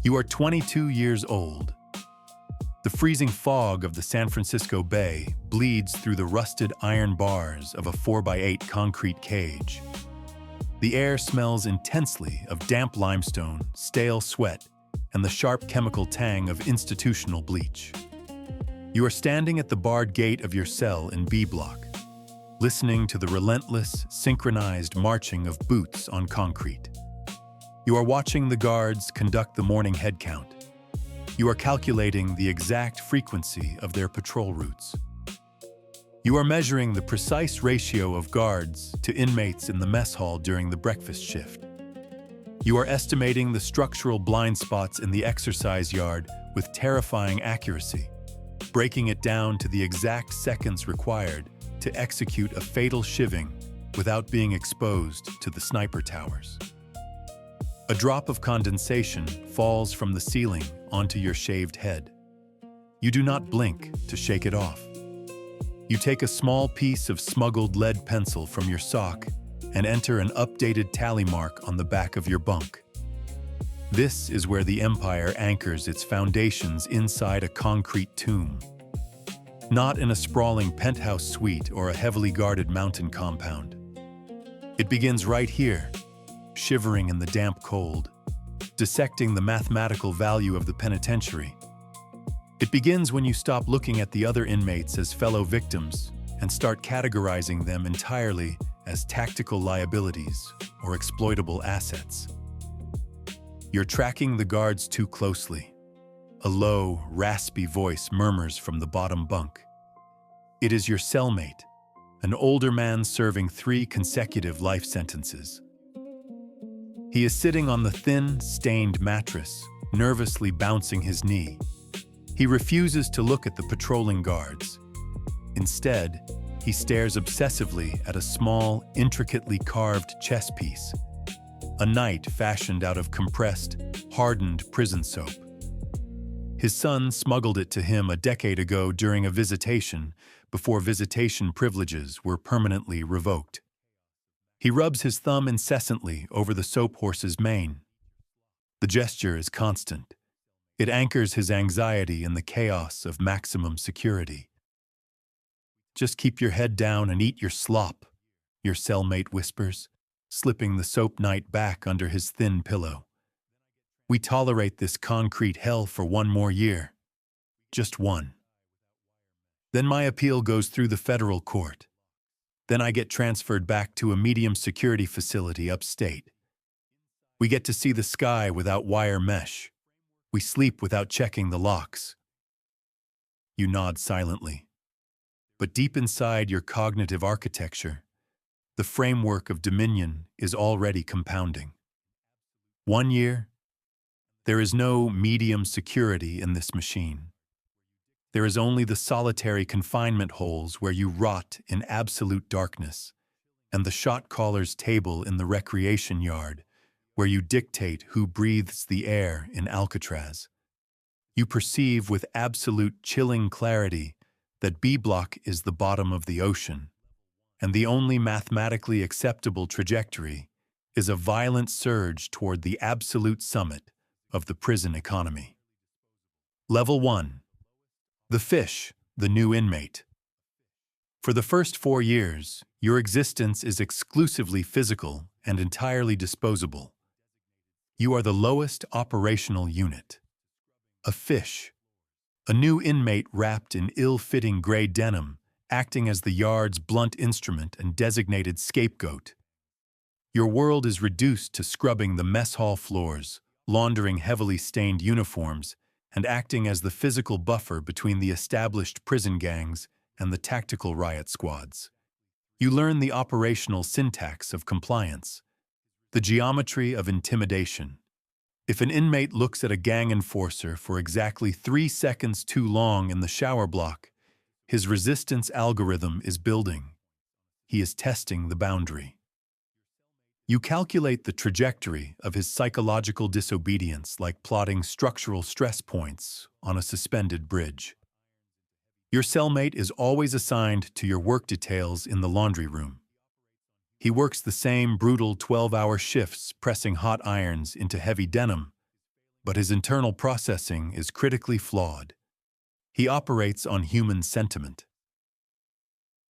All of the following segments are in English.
You are 22 years old. The freezing fog of the San Francisco Bay bleeds through the rusted iron bars of a 4x8 concrete cage. The air smells intensely of damp limestone, stale sweat, and the sharp chemical tang of institutional bleach. You are standing at the barred gate of your cell in B Block, listening to the relentless, synchronized marching of boots on concrete. You are watching the guards conduct the morning head count. You are calculating the exact frequency of their patrol routes. You are measuring the precise ratio of guards to inmates in the mess hall during the breakfast shift. You are estimating the structural blind spots in the exercise yard with terrifying accuracy, breaking it down to the exact seconds required to execute a fatal shivving without being exposed to the sniper towers. A drop of condensation falls from the ceiling onto your shaved head. You do not blink to shake it off. You take a small piece of smuggled lead pencil from your sock and enter an updated tally mark on the back of your bunk. This is where the Empire anchors its foundations inside a concrete tomb. Not in a sprawling penthouse suite or a heavily guarded mountain compound. It begins right here, shivering in the damp cold, dissecting the mathematical value of the penitentiary. It begins when you stop looking at the other inmates as fellow victims and start categorizing them entirely as tactical liabilities or exploitable assets. You're tracking the guards too closely. A low, raspy voice murmurs from the bottom bunk. It is your cellmate, an older man serving 3 consecutive life sentences. He is sitting on the thin, stained mattress, nervously bouncing his knee. He refuses to look at the patrolling guards. Instead, he stares obsessively at a small, intricately carved chess piece, a knight fashioned out of compressed, hardened prison soap. His son smuggled it to him a decade ago during a visitation, before visitation privileges were permanently revoked. He rubs his thumb incessantly over the soap horse's mane. The gesture is constant. It anchors his anxiety in the chaos of maximum security. "Just keep your head down and eat your slop," your cellmate whispers, slipping the soap knight back under his thin pillow. "We tolerate this concrete hell for 1 more year. Just 1. Then my appeal goes through the federal court. Then I get transferred back to a medium security facility upstate. We get to see the sky without wire mesh. We sleep without checking the locks." You nod silently. But deep inside your cognitive architecture, the framework of dominion is already compounding. 1 year, there is no medium security in this machine. There is only the solitary confinement holes where you rot in absolute darkness, and the shot caller's table in the recreation yard where you dictate who breathes the air in Alcatraz. You perceive with absolute chilling clarity that B Block is the bottom of the ocean, and the only mathematically acceptable trajectory is a violent surge toward the absolute summit of the prison economy. Level 1. The fish, the new inmate. For the first 4 years, your existence is exclusively physical and entirely disposable. You are the lowest operational unit. A fish. A new inmate wrapped in ill-fitting gray denim, acting as the yard's blunt instrument and designated scapegoat. Your world is reduced to scrubbing the mess hall floors, laundering heavily stained uniforms, and acting as the physical buffer between the established prison gangs and the tactical riot squads. You learn the operational syntax of compliance, the geometry of intimidation. If an inmate looks at a gang enforcer for exactly 3 seconds too long in the shower block, his resistance algorithm is building. He is testing the boundary. You calculate the trajectory of his psychological disobedience like plotting structural stress points on a suspended bridge. Your cellmate is always assigned to your work details in the laundry room. He works the same brutal 12-hour shifts pressing hot irons into heavy denim, but his internal processing is critically flawed. He operates on human sentiment.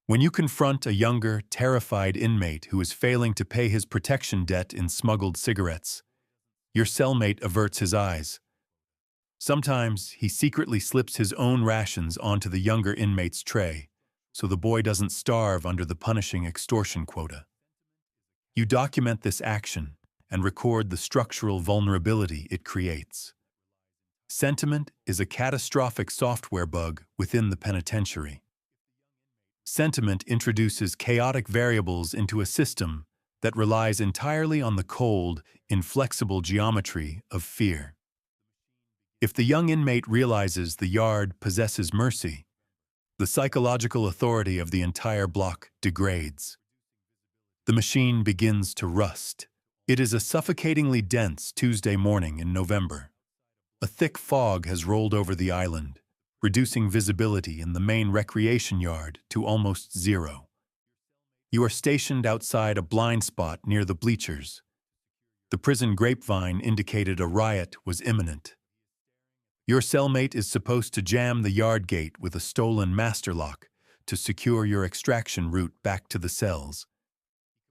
When you confront a younger, terrified inmate who is failing to pay his protection debt in smuggled cigarettes, your cellmate averts his eyes. Sometimes he secretly slips his own rations onto the younger inmate's tray, so the boy doesn't starve under the punishing extortion quota. You document this action and record the structural vulnerability it creates. Sentiment is a catastrophic software bug within the penitentiary. Sentiment introduces chaotic variables into a system that relies entirely on the cold, inflexible geometry of fear. If the young inmate realizes the yard possesses mercy, the psychological authority of the entire block degrades. The machine begins to rust. It is a suffocatingly dense Tuesday morning in November. A thick fog has rolled over the island, reducing visibility in the main recreation yard to almost zero. You are stationed outside a blind spot near the bleachers. The prison grapevine indicated a riot was imminent. Your cellmate is supposed to jam the yard gate with a stolen master lock to secure your extraction route back to the cells.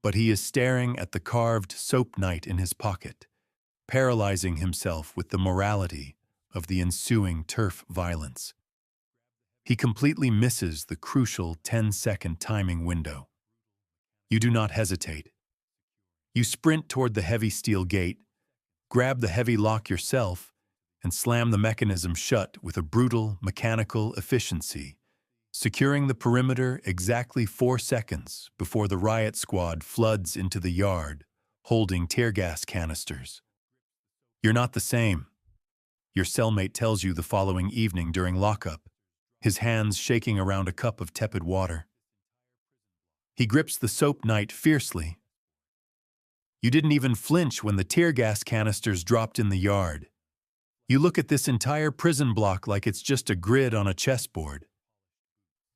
But he is staring at the carved soap knight in his pocket, paralyzing himself with the morality of the ensuing turf violence. He completely misses the crucial 10-second timing window. You do not hesitate. You sprint toward the heavy steel gate, grab the heavy lock yourself, and slam the mechanism shut with a brutal mechanical efficiency, securing the perimeter exactly 4 seconds before the riot squad floods into the yard, holding tear gas canisters. You're not the same. Your cellmate tells you the following evening during lockup, his hands shaking around a cup of tepid water. He grips the soap knight fiercely. You didn't even flinch when the tear gas canisters dropped in the yard. You look at this entire prison block like it's just a grid on a chessboard.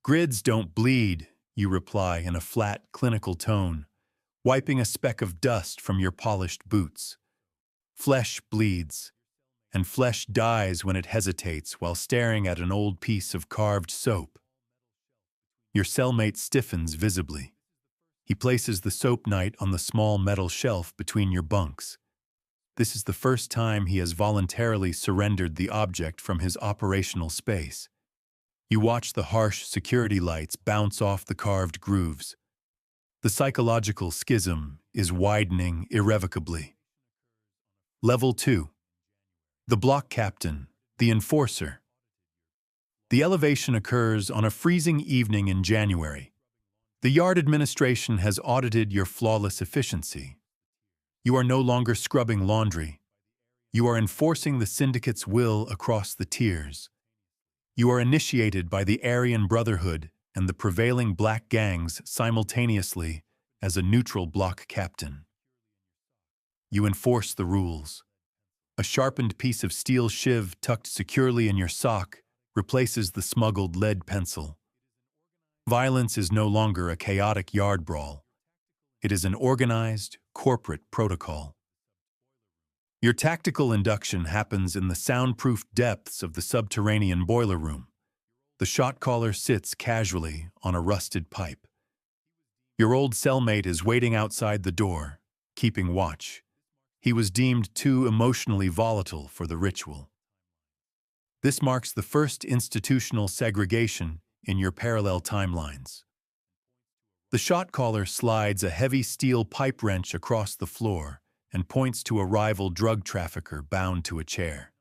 Grids don't bleed, you reply in a flat, clinical tone, wiping a speck of dust from your polished boots. Flesh bleeds, and flesh dies when it hesitates while staring at an old piece of carved soap. Your cellmate stiffens visibly. He places the soap knight on the small metal shelf between your bunks. This is the first time he has voluntarily surrendered the object from his operational space. You watch the harsh security lights bounce off the carved grooves. The psychological schism is widening irrevocably. Level 2. The block captain, the enforcer. The elevation occurs on a freezing evening in January. The yard administration has audited your flawless efficiency. You are no longer scrubbing laundry. You are enforcing the syndicate's will across the tiers. You are initiated by the Aryan Brotherhood and the prevailing black gangs simultaneously as a neutral block captain. You enforce the rules. A sharpened piece of steel shiv tucked securely in your sock replaces the smuggled lead pencil. Violence is no longer a chaotic yard brawl. It is an organized, corporate protocol. Your tactical induction happens in the soundproof depths of the subterranean boiler room. The shot caller sits casually on a rusted pipe. Your old cellmate is waiting outside the door, keeping watch. He was deemed too emotionally volatile for the ritual. This marks the first institutional segregation in your parallel timelines. The shot caller slides a heavy steel pipe wrench across the floor and points to a rival drug trafficker bound to a chair.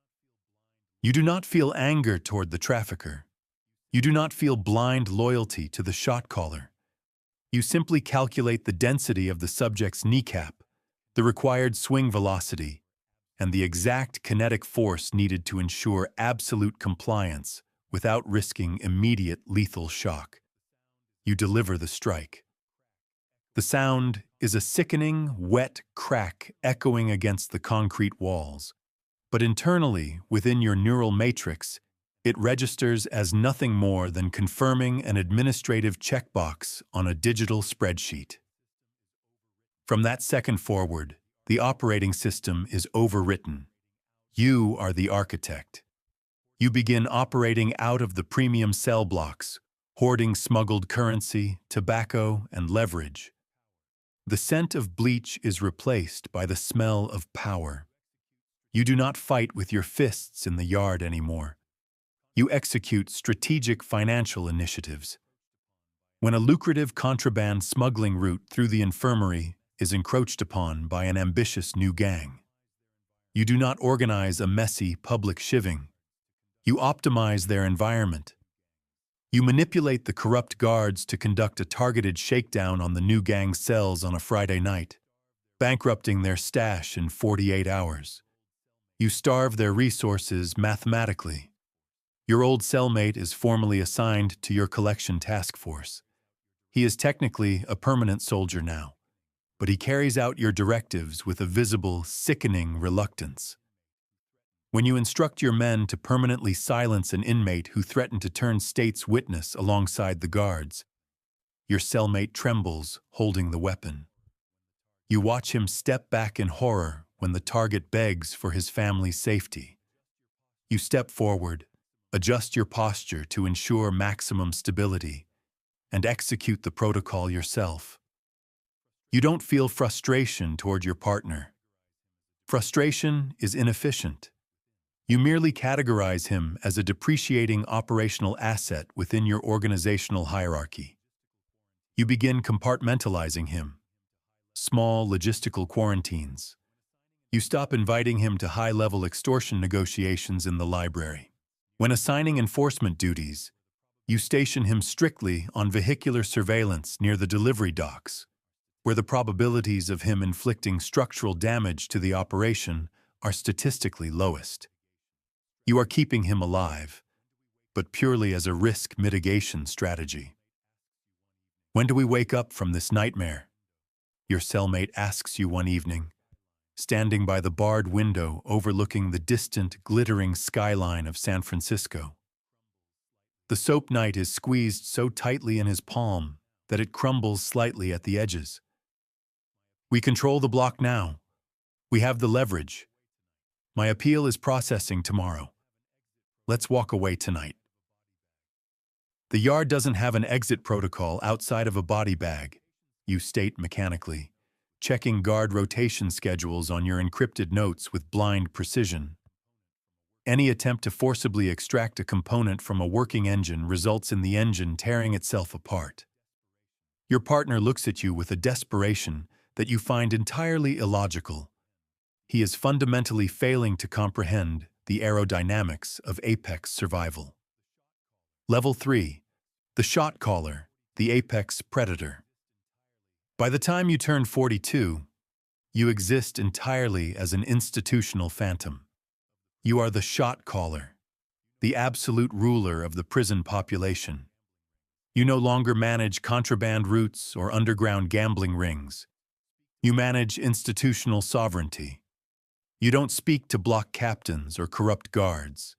You do not feel anger toward the trafficker. You do not feel blind loyalty to the shot caller. You simply calculate the density of the subject's kneecap, the required swing velocity, and the exact kinetic force needed to ensure absolute compliance without risking immediate lethal shock. You deliver the strike. The sound is a sickening, wet crack echoing against the concrete walls, but internally, within your neural matrix, it registers as nothing more than confirming an administrative checkbox on a digital spreadsheet. From that second forward, the operating system is overwritten. You are the architect. You begin operating out of the premium cell blocks, hoarding smuggled currency, tobacco, and leverage. The scent of bleach is replaced by the smell of power. You do not fight with your fists in the yard anymore. You execute strategic financial initiatives. When a lucrative contraband smuggling route through the infirmary is encroached upon by an ambitious new gang, you do not organize a messy public shivving. You optimize their environment. You manipulate the corrupt guards to conduct a targeted shakedown on the new gang's cells on a Friday night, bankrupting their stash in 48 hours. You starve their resources mathematically. Your old cellmate is formally assigned to your collection task force. He is technically a permanent soldier now, but he carries out your directives with a visible, sickening reluctance. When you instruct your men to permanently silence an inmate who threatened to turn state's witness alongside the guards, your cellmate trembles, holding the weapon. You watch him step back in horror when the target begs for his family's safety. You step forward, adjust your posture to ensure maximum stability, and execute the protocol yourself. You don't feel frustration toward your partner. Frustration is inefficient. You merely categorize him as a depreciating operational asset within your organizational hierarchy. You begin compartmentalizing him. Small logistical quarantines. You stop inviting him to high-level extortion negotiations in the library. When assigning enforcement duties, you station him strictly on vehicular surveillance near the delivery docks, where the probabilities of him inflicting structural damage to the operation are statistically lowest. You are keeping him alive, but purely as a risk mitigation strategy. When do we wake up from this nightmare? Your cellmate asks you one evening, standing by the barred window overlooking the distant, glittering skyline of San Francisco. The soap night is squeezed so tightly in his palm that it crumbles slightly at the edges. We control the block now. We have the leverage. My appeal is processing tomorrow. Let's walk away tonight. The yard doesn't have an exit protocol outside of a body bag, you state mechanically, checking guard rotation schedules on your encrypted notes with blind precision. Any attempt to forcibly extract a component from a working engine results in the engine tearing itself apart. Your partner looks at you with a desperation that you find entirely illogical. He is fundamentally failing to comprehend the aerodynamics of apex survival. Level 3. The shot caller, the apex predator. By the time you turn 42, you exist entirely as an institutional phantom. You are the shot caller, the absolute ruler of the prison population. You no longer manage contraband routes or underground gambling rings. You manage institutional sovereignty. You don't speak to block captains or corrupt guards.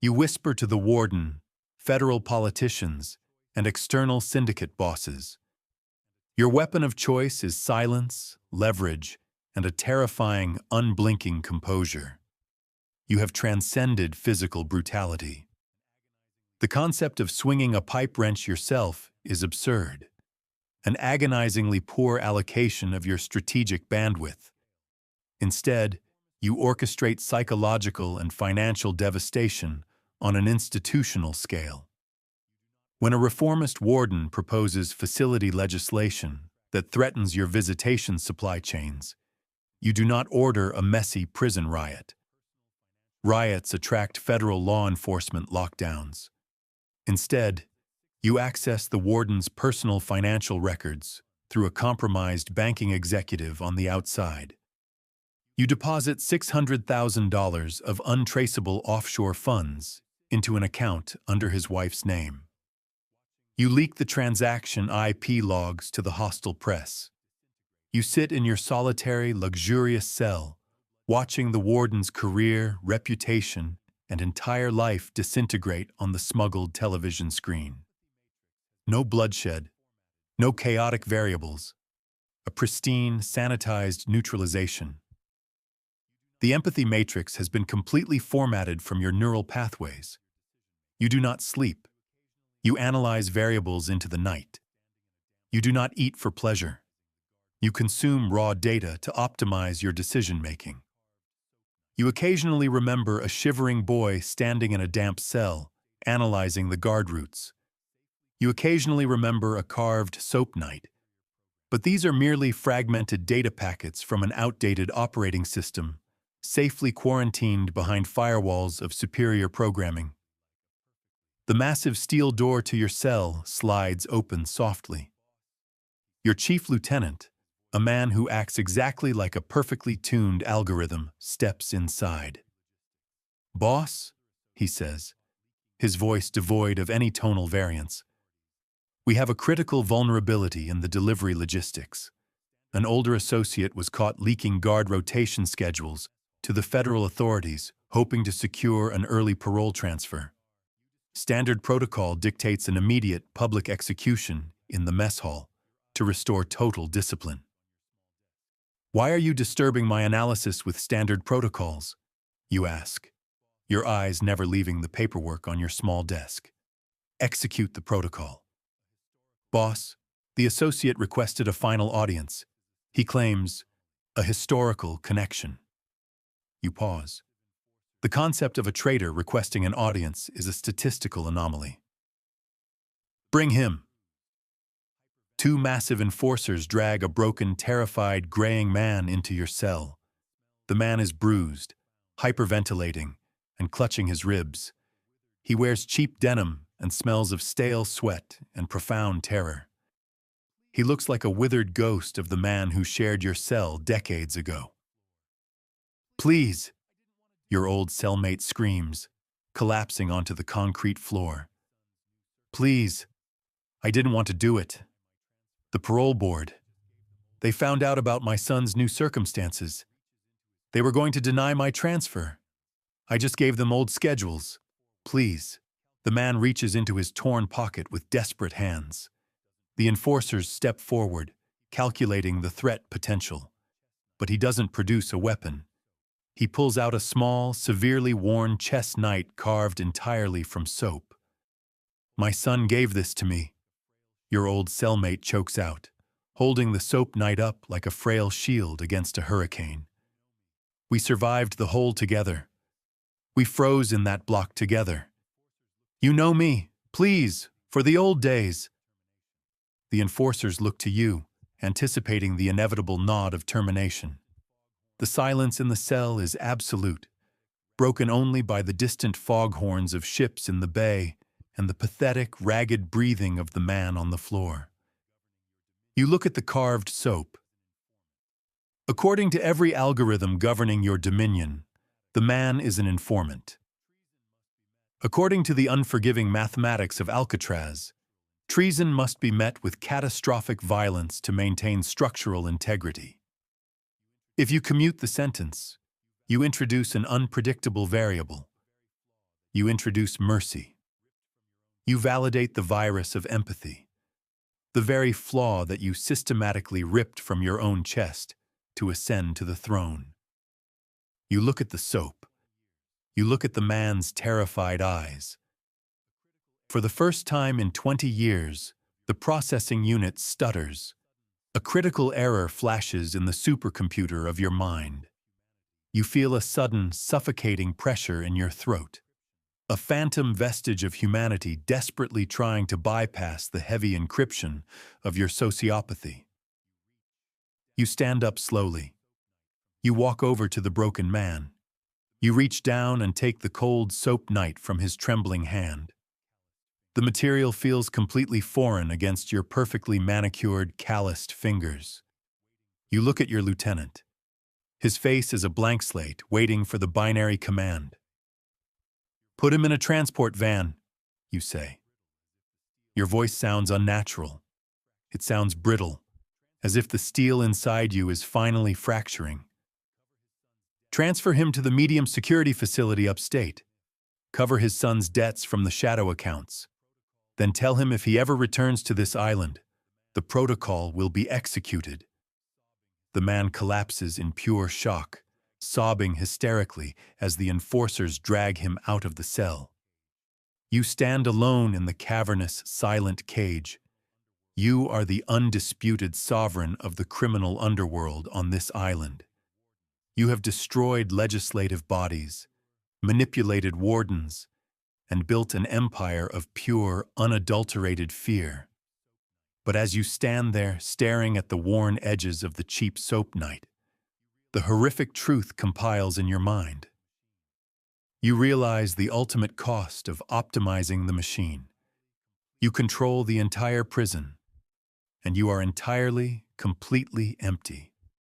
You whisper to the warden, federal politicians, and external syndicate bosses. Your weapon of choice is silence, leverage, and a terrifying, unblinking composure. You have transcended physical brutality. The concept of swinging a pipe wrench yourself is absurd, an agonizingly poor allocation of your strategic bandwidth. Instead, you orchestrate psychological and financial devastation on an institutional scale. When a reformist warden proposes facility legislation that threatens your visitation supply chains, you do not order a messy prison riot. Riots attract federal law enforcement lockdowns. Instead, you access the warden's personal financial records through a compromised banking executive on the outside. You deposit $600,000 of untraceable offshore funds into an account under his wife's name. You leak the transaction IP logs to the hostile press. You sit in your solitary, luxurious cell, watching the warden's career, reputation, and entire life disintegrate on the smuggled television screen. No bloodshed, no chaotic variables, a pristine, sanitized neutralization. The empathy matrix has been completely formatted from your neural pathways. You do not sleep. You analyze variables into the night. You do not eat for pleasure. You consume raw data to optimize your decision-making. You occasionally remember a shivering boy standing in a damp cell, analyzing the guard routes. You occasionally remember a carved soap night. But these are merely fragmented data packets from an outdated operating system, safely quarantined behind firewalls of superior programming. The massive steel door to your cell slides open softly. Your chief lieutenant, a man who acts exactly like a perfectly tuned algorithm, steps inside. "Boss," he says, his voice devoid of any tonal variance, "we have a critical vulnerability in the delivery logistics. An older associate was caught leaking guard rotation schedules to the federal authorities, hoping to secure an early parole transfer. Standard protocol dictates an immediate public execution in the mess hall to restore total discipline." "Why are you disturbing my analysis with standard protocols?" you ask, your eyes never leaving the paperwork on your small desk. "Execute the protocol." "Boss, the associate requested a final audience. He claims a historical connection." You pause. The concept of a traitor requesting an audience is a statistical anomaly. "Bring him." Two massive enforcers drag a broken, terrified, graying man into your cell. The man is bruised, hyperventilating, and clutching his ribs. He wears cheap denim and smells of stale sweat and profound terror. He looks like a withered ghost of the man who shared your cell decades ago. "Please," your old cellmate screams, collapsing onto the concrete floor. "Please, I didn't want to do it. The parole board. They found out about my son's new circumstances. They were going to deny my transfer. I just gave them old schedules. Please." The man reaches into his torn pocket with desperate hands. The enforcers step forward, calculating the threat potential. But he doesn't produce a weapon. He pulls out a small, severely worn chest knife carved entirely from soap. "My son gave this to me," your old cellmate chokes out, holding the soap knife up like a frail shield against a hurricane. "We survived the whole together. We froze in that block together. You know me, please, for the old days." The enforcers look to you, anticipating the inevitable nod of termination. The silence in the cell is absolute, broken only by the distant foghorns of ships in the bay and the pathetic, ragged breathing of the man on the floor. You look at the carved soap. According to every algorithm governing your dominion, the man is an informant. According to the unforgiving mathematics of Alcatraz, treason must be met with catastrophic violence to maintain structural integrity. If you commute the sentence, you introduce an unpredictable variable. You introduce mercy. You validate the virus of empathy, the very flaw that you systematically ripped from your own chest to ascend to the throne. You look at the soap. You look at the man's terrified eyes. For the first time in 20 years, the processing unit stutters. A critical error flashes in the supercomputer of your mind. You feel a sudden, suffocating pressure in your throat. A phantom vestige of humanity desperately trying to bypass the heavy encryption of your sociopathy. You stand up slowly. You walk over to the broken man. You reach down and take the cold soap knife from his trembling hand. The material feels completely foreign against your perfectly manicured, calloused fingers. You look at your lieutenant. His face is a blank slate, waiting for the binary command. "Put him in a transport van," you say. Your voice sounds unnatural. It sounds brittle, as if the steel inside you is finally fracturing. "Transfer him to the medium security facility upstate. Cover his son's debts from the shadow accounts. Then tell him if he ever returns to this island, the protocol will be executed." The man collapses in pure shock, sobbing hysterically as the enforcers drag him out of the cell. You stand alone in the cavernous, silent cage. You are the undisputed sovereign of the criminal underworld on this island. You have destroyed legislative bodies, manipulated wardens, and built an empire of pure, unadulterated fear. But as you stand there staring at the worn edges of the cheap soap night, the horrific truth compiles in your mind. You realize the ultimate cost of optimizing the machine. You control the entire prison, and you are entirely, completely empty.